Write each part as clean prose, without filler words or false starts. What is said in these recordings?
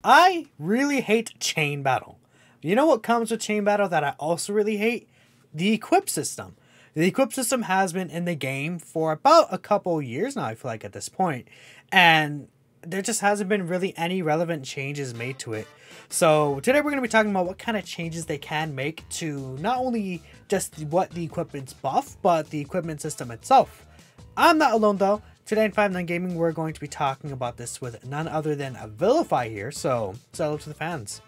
I really hate chain battle. You know what comes with chain battle that I also really hate? The equip system. The equip system has been in the game for about a couple years now, I feel like, at this point. And there just hasn't been really any relevant changes made to it. So today we're going to be talking about what kind of changes they can make to not only just what the equipment's buff, but the equipment system itself. I'm not alone though. Today in 5-9 Gaming, we're going to be talking about this with none other than a Vilify here. So, hello to the fans.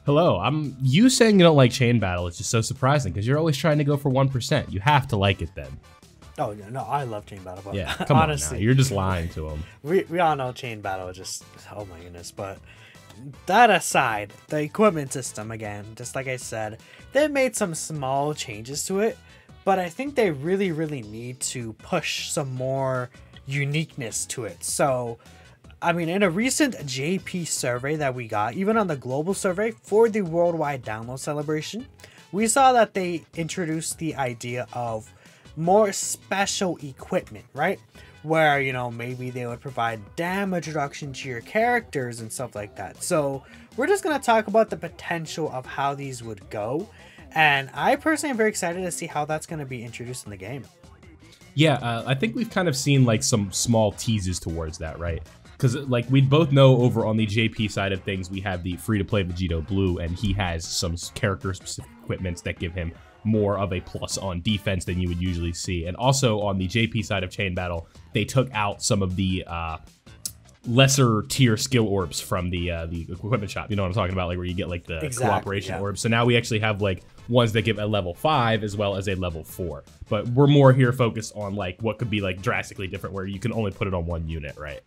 Hello, you saying you don't like chain battle is just so surprising because you're always trying to go for 1%. You have to like it then. Oh yeah, no, I love chain battle. But yeah, come honestly, on now. You're just lying to them. We all know chain battle just, oh my goodness. But that aside, the equipment system, again, just like I said, they made some small changes to it. But I think they really need to push some more uniqueness to it. So I mean, in a recent JP survey that we got, even on the global survey for the worldwide download celebration, we saw that they introduced the idea of more special equipment, right? Where, you know, maybe they would provide damage reduction to your characters and stuff like that. So we're just going to talk about the potential of how these would go. And I personally am very excited to see how that's going to be introduced in the game. Yeah, I think we've kind of seen like some small teases towards that, right? Because like we both know over on the JP side of things, we have the free-to-play Vegito Blue, and he has some character-specific equipments that give him more of a plus on defense than you would usually see. And also on the JP side of Chain Battle, they took out some of the lesser tier skill orbs from the equipment shop. You know what I'm talking about? Like where you get like the cooperation orbs. So now we actually have like ones that give a level 5 as well as a level 4. But we're more here focused on like what could be like drastically different where you can only put it on one unit, right?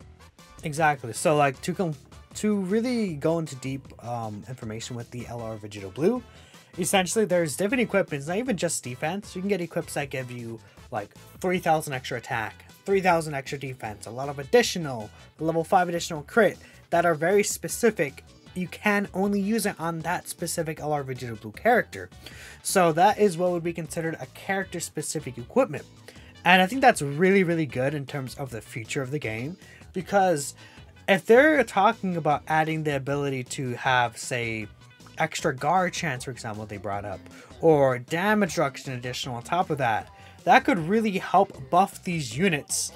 Exactly. So like to really go into deep information with the LR Vegito Blue, essentially there's different equipments, not even just defense. You can get equips that give you like 3,000 extra attack, 3,000 extra defense, a lot of additional level 5 additional crit that are very specific. You can only use it on that specific LR Vegito Blue character. So that is what would be considered a character specific equipment. And I think that's really good in terms of the future of the game. Because if they're talking about adding the ability to have, say, extra guard chance, for example, they brought up, or damage reduction additional on top of that, that could really help buff these units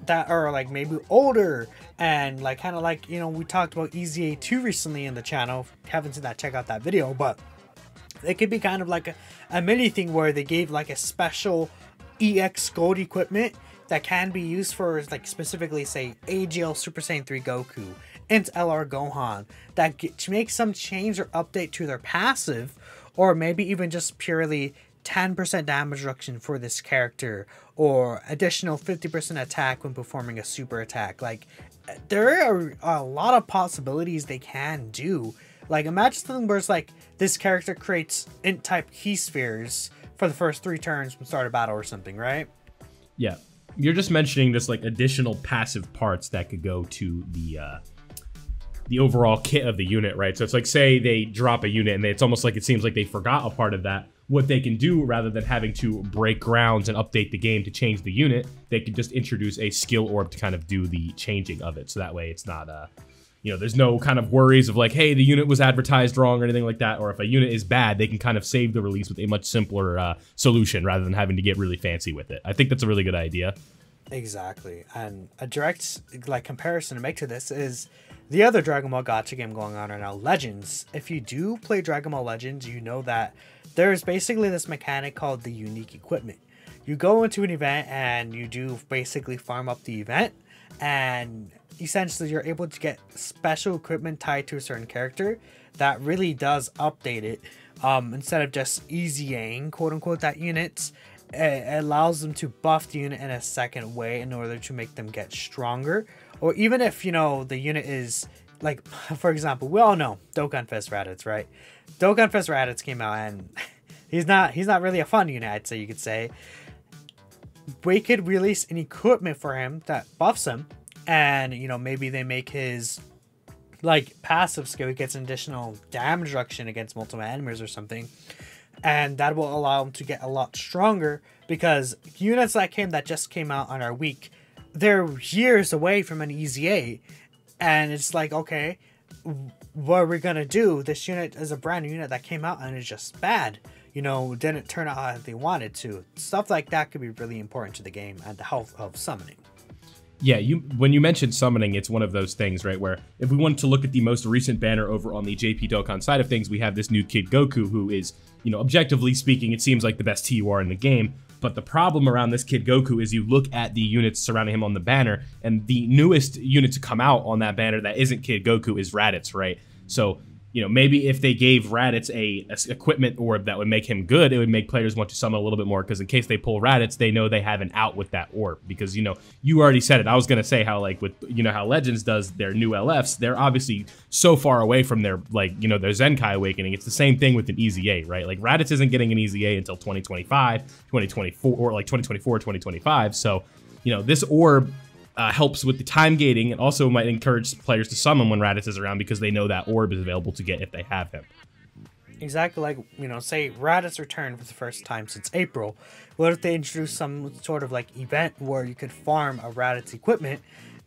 that are like maybe older and like kind of like, you know, we talked about EZA2 recently in the channel. If you haven't seen that, check out that video. But it could be kind of like a mini thing where they gave like a special EX gold equipment that can be used for like specifically say AGL Super Saiyan 3 Goku and LR Gohan that to make some change or update to their passive, or maybe even just purely 10% damage reduction for this character or additional 50% attack when performing a super attack. Like there are a lot of possibilities they can do. Like imagine something where it's like this character creates int type key spheres for the first 3 turns from start of battle or something, right? Yeah. You're just mentioning just like additional passive parts that could go to the overall kit of the unit, right? So it's like, say they drop a unit and it's almost like it seems like they forgot a part of that. What they can do, rather than having to break grounds and update the game to change the unit, they could just introduce a skill orb to kind of do the changing of it. So that way it's not, you know, there's no kind of worries of like, hey, the unit was advertised wrong or anything like that. Or if a unit is bad, they can kind of save the release with a much simpler solution rather than having to get really fancy with it. I think that's a really good idea. Exactly. And a direct like comparison to make to this is the other Dragon Ball Gacha game going on right now, Legends. If you do play Dragon Ball Legends, you know that there's basically this mechanic called the unique equipment. You go into an event and you do basically farm up the event, and essentially you're able to get special equipment tied to a certain character that really does update it. Instead of just easying quote unquote that unit, it allows them to buff the unit in a second way in order to make them get stronger. Or even if, you know, the unit is like, for example, we all know Dokkan Fest Raditz, right? Dokkan Fest Raditz came out and he's not really a fun unit, I'd say you could say. We could release an equipment for him that buffs him, and, you know, maybe they make his like passive skill, he gets an additional damage reduction against multiple enemies or something, and that will allow him to get a lot stronger, because units that just came out on our week, they're years away from an EZA, and it's like, okay, what are we gonna do? This unit is a brand new unit that came out and is just bad. You know, didn't turn out how they wanted to. Stuff like that could be really important to the game and the health of summoning. Yeah, when you mentioned summoning, it's one of those things, right, where if we wanted to look at the most recent banner over on the JP Dokkan side of things, we have this new Kid Goku, who is, you know, objectively speaking, it seems like the best TUR in the game. But the problem around this Kid Goku is you look at the units surrounding him on the banner, and the newest unit to come out on that banner that isn't Kid Goku is Raditz, right? So, you know, maybe if they gave Raditz a equipment orb that would make him good, it would make players want to summon a little bit more, because in case they pull Raditz, they know they have an out with that orb. Because, you know, you already said it. I was going to say how, like, with, you know, how Legends does their new LFs, they're obviously so far away from their, like, you know, their Zenkai Awakening. It's the same thing with an EZA, right? Like, Raditz isn't getting an EZA until 2025, 2024, or like 2024, 2025. So, you know, this orb helps with the time gating, and also might encourage players to summon when Raditz is around, because they know that orb is available to get if they have him. Exactly, like, you know, say Raditz returned for the first time since April. What if they introduce some sort of like event where you could farm a Raditz equipment?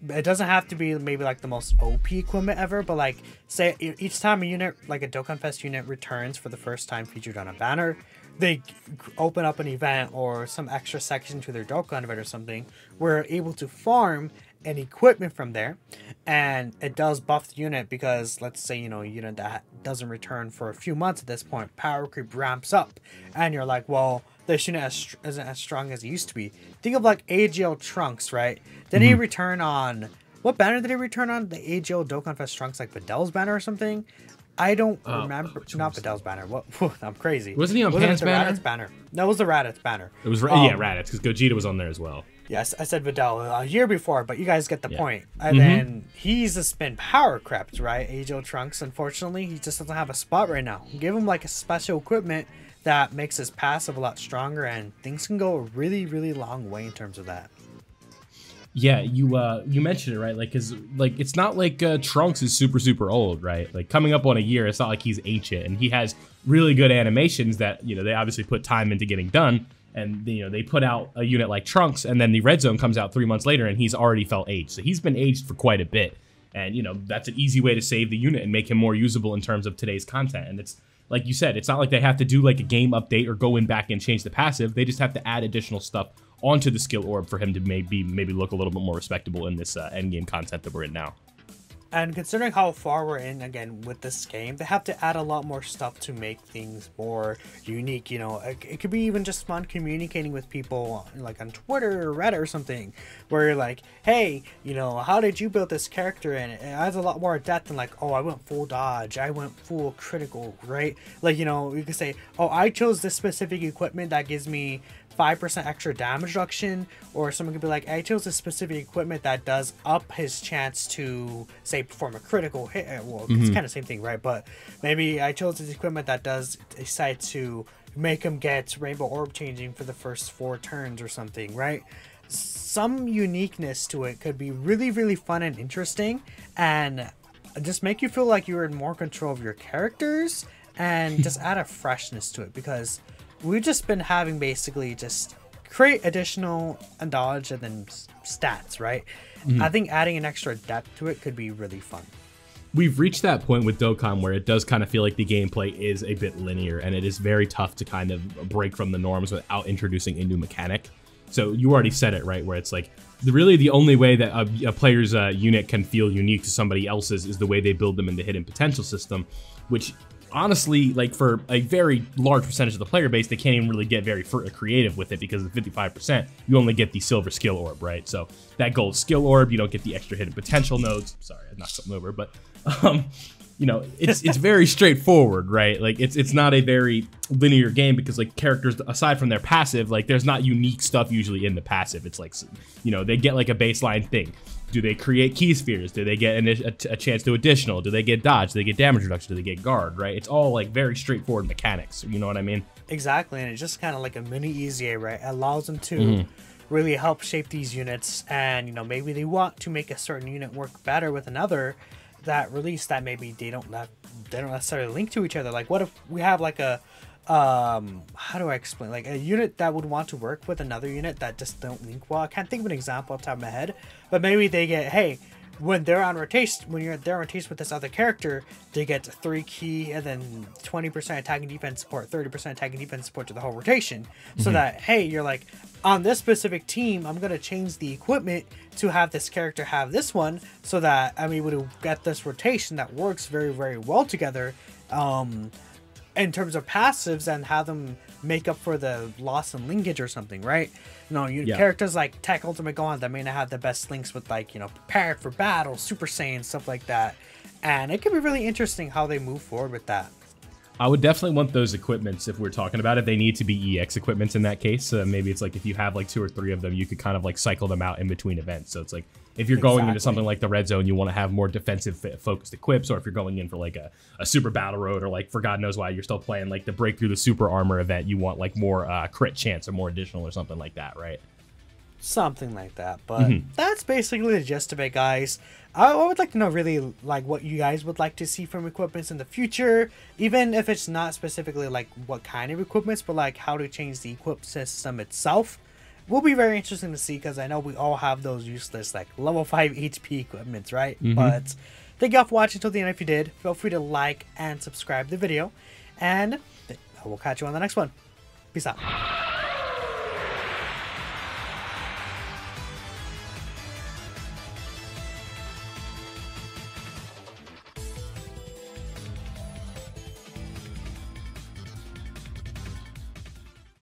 It doesn't have to be maybe like the most OP equipment ever, but like, say each time a unit, like a Dokkan Fest unit, returns for the first time featured on a banner, they open up an event or some extra section to their Dokkan event or something, we're able to farm an equipment from there, and it does buff the unit, because let's say, you know, a unit that doesn't return for a few months at this point, power creep ramps up, and you're like, well, this unit isn't as strong as it used to be. Think of like AGL Trunks, right? Did he return on, what banner did he return on? The AGL Dokkan Fest Trunks, like Vidal's banner or something? I don't remember. Not Vidal's banner. What? I'm crazy. Wasn't he on Pan's banner? Raditz banner? No, it was the Raditz banner. It was yeah, Raditz, because Gogeta was on there as well. Yes, I said Vidal a year before, but you guys get the point. And then he's just been power crept, right? AGL Trunks, unfortunately, he just doesn't have a spot right now. Give him like a special equipment that makes his passive a lot stronger, and things can go a really, really long way in terms of that. Yeah, you mentioned it, right? Like, cause like it's not like Trunks is super old, right? Like, coming up on a year, it's not like he's ancient, and he has really good animations that, you know, they obviously put time into getting done. And, you know, they put out a unit like Trunks, and then the Red Zone comes out 3 months later, and he's already felt aged. So he's been aged for quite a bit, and, you know, that's an easy way to save the unit and make him more usable in terms of today's content. And it's like you said, it's not like they have to do like a game update or go in back and change the passive. They just have to add additional stuff onto the skill orb for him to maybe look a little bit more respectable in this endgame content that we're in now. And considering how far we're in, again, with this game, they have to add a lot more stuff to make things more unique, you know. It could be even just fun communicating with people, like on Twitter or Reddit or something, where you're like, hey, you know, how did you build this character? And it adds a lot more depth than like, oh, I went full dodge, I went full critical, right? Like, you know, you could say, oh, I chose this specific equipment that gives me 5% extra damage reduction, or someone could be like, I chose a specific equipment that does up his chance to, say, perform a critical hit. Well, it's kind of the same thing, right? But maybe I chose this equipment that does decide to make him get Rainbow Orb changing for the first 4 turns or something, right? Some uniqueness to it could be really, really fun and interesting, and just make you feel like you're in more control of your characters, and just add a freshness to it, because we've just been having basically just create additional and dodge and then stats, right? I think adding an extra depth to it could be really fun. We've reached that point with Dokkan where it does kind of feel like the gameplay is a bit linear, and it is very tough to kind of break from the norms without introducing a new mechanic. So you already said it, right? Where it's like, really the only way that a player's unit can feel unique to somebody else's is the way they build them in the hidden potential system, which honestly, like, for a very large percentage of the player base, they can't even really get very creative with it, because of the 55%, you only get the silver skill orb, right? So that gold skill orb, you don't get the extra hidden potential nodes. Sorry, I knocked something over, but you know, it's very straightforward, right? Like, it's not a very linear game, because like characters, aside from their passive, like there's not unique stuff usually in the passive. It's like, you know, they get like a baseline thing. Do they create key spheres? Do they get a chance to additional? Do they get dodge? Do they get damage reduction? Do they get guard, right? It's all like very straightforward mechanics. You know what I mean? Exactly, and it's just kind of like a mini EZA, right? It allows them to really help shape these units, and, you know, maybe they want to make a certain unit work better with another that release that maybe they don't necessarily link to each other. Like, what if we have like a how do I explain, like a unit that would want to work with another unit that just don't link well? I can't think of an example off the top of my head, but maybe they get, hey, when they're on rotation, they're on rotation with this other character, they get 3 key and then 20% attacking defense support, 30% attacking defense support to the whole rotation. So that, hey, you're like, on this specific team, I'm gonna change the equipment to have this character have this one, so that I'm able to get this rotation that works very, very well together. In terms of passives, and have them make up for the loss in linkage or something, right? You know, characters like Tech Ultimate Gohan that may not have the best links with, like, you know, prepared for battle, Super Saiyan, stuff like that. And it could be really interesting how they move forward with that. I would definitely want those equipments if we're talking about it. They need to be EX equipments in that case. Maybe it's like if you have like 2 or 3 of them, you could kind of like cycle them out in between events. So it's like if you're going into something like the Red Zone, you want to have more defensive focused equips, or if you're going in for like a super battle road, or like for God knows why you're still playing like the Breakthrough the Super Armor event, you want like more crit chance or more additional or something like that, right? Something like that. But that's basically the gist of it, guys. I would like to know really like what you guys would like to see from equipments in the future, even if it's not specifically like what kind of equipments, but like how to change the equip system itself. Will be very interesting to see, because I know we all have those useless like level 5 HP equipments, right? But thank you all for watching until the end. If you did, feel free to like and subscribe the video, and I will catch you on the next one. Peace out.